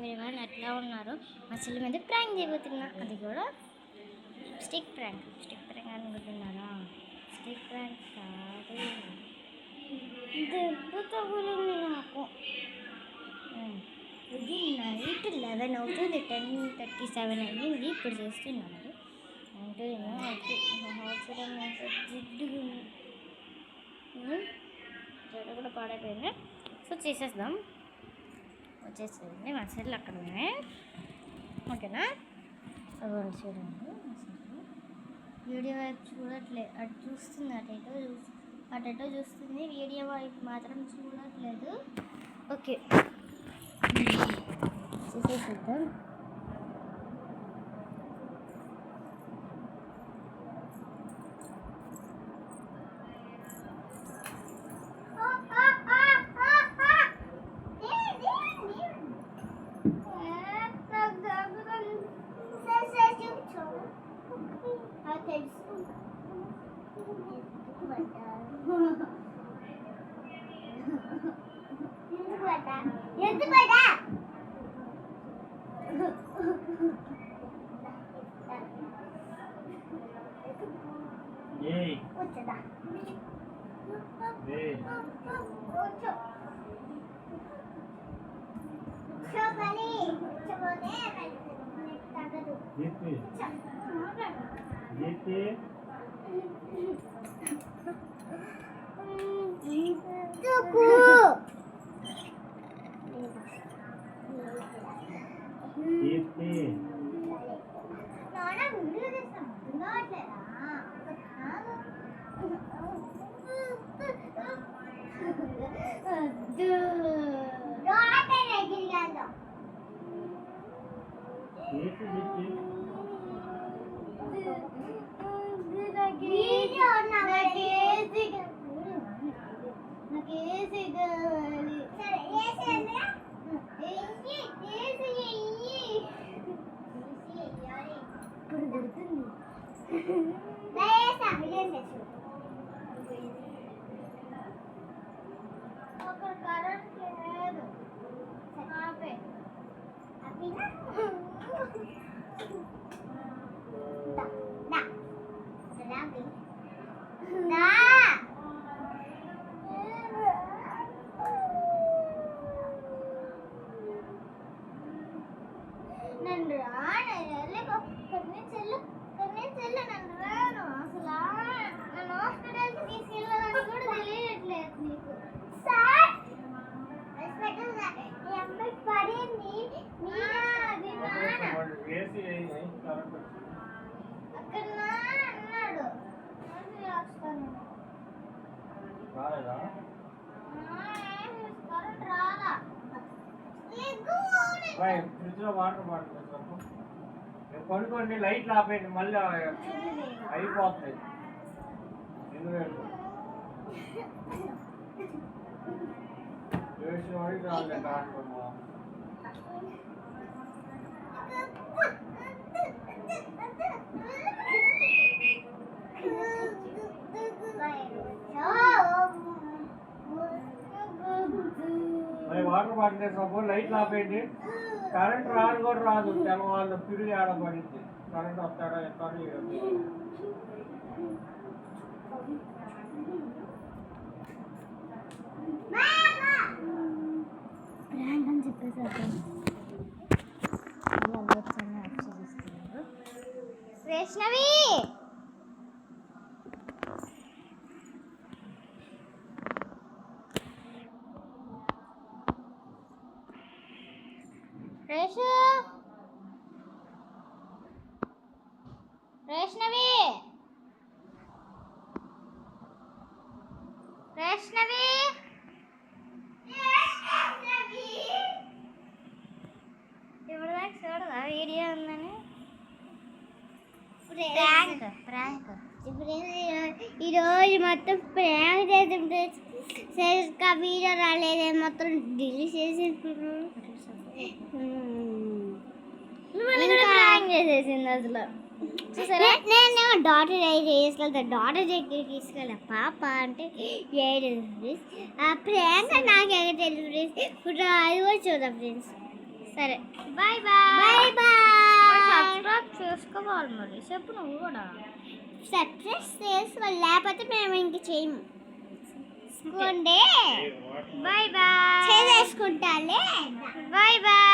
Everyone ఎట్లా ఉన్నారు? మా చెల్లి మీద ప్రాంక్ చేయబోతున్నా, అది కూడా స్టిక్ ప్రాంక్ అనుకుంటున్నారా? స్టిక్ ప్రాంక్ కాదు, దెబ్బ తగులుంది నాకు. ఇది నైట్ 11 అవుతుంది, 10:37 అయ్యింది ఇప్పుడు చేస్తున్నాను. అంటే జిడ్డుగా జడ కూడా పాడైపోయింది. సో చేసేద్దాం, వచ్చేసేయండి. మా సెల్ అక్కడ ఉన్నాయి, ఓకేనా? చూడండి, వీడియో వైపు చూడట్లేదు, అటు చూస్తుంది, అటెటో చూస్తుంది, వీడియో వైపు మాత్రం చూడట్లేదు. ఓకే, చేసేద్దాం. కరెంట్ లేదు, నన్ను రాను అసలు. నన్ను హాస్పిటల్కి తీసుకెళ్ళాలని కూడా తెలియట్లేదు నీకు. పడింది అక్కడ అన్నాడు, ఫ్రిడ్జ్ లో వాటర్ బాటిల్ కొనుక్కోండి, లైట్లు ఆపేయండి, మళ్ళీ అయిపోతాయి. వాటర్ బాటిల్ సపోజ్ లైట్లు ఆపేయండి, కరెంట్ రాదు కూడా రాదు, తెల్లవాళ్ళు పిడిగి ఆడబడింది. కరెంట్ వస్తాడా ఎత్తాడు. అని చెప్పేసి వైష్ణవి వైష్ణవి వైష్ణవి ఇప్పుడు దాకా చూడదా వీడియో ఉందని? ప్రాంక్ ఇప్పుడు ఈరోజు మొత్తం ప్రాంక్ చేస్తుంటే సరిగ్గా వీడియో రాలేదు, మొత్తం డిలీట్ చేసి ప్రాంక్ చేసేసింది అసలు. నేను డాటర్ తీసుకెళ్తా, డాటర్ దగ్గరికి తీసుకెళ్ళా. పాప అంటే 7 ఆ ప్రాంక్ నాకు ఎక్కడ తెలుసు ఫ్రెండ్స్. ఇప్పుడు అది కూడా చూద్దాం ఫ్రెండ్స్. సరే బాయ్ బాయ్ బాయ్ సబ్స్క్రైబ్ చేసుకోవాలి మరి చెప్పు నువ్వు కూడా సబ్స్క్రైబ్ చేసుకోవాలి లేకపోతే మేము ఇంక చేయము బాయ్ బాయ్ చేసుకుంటాలే బాయ్ బాయ్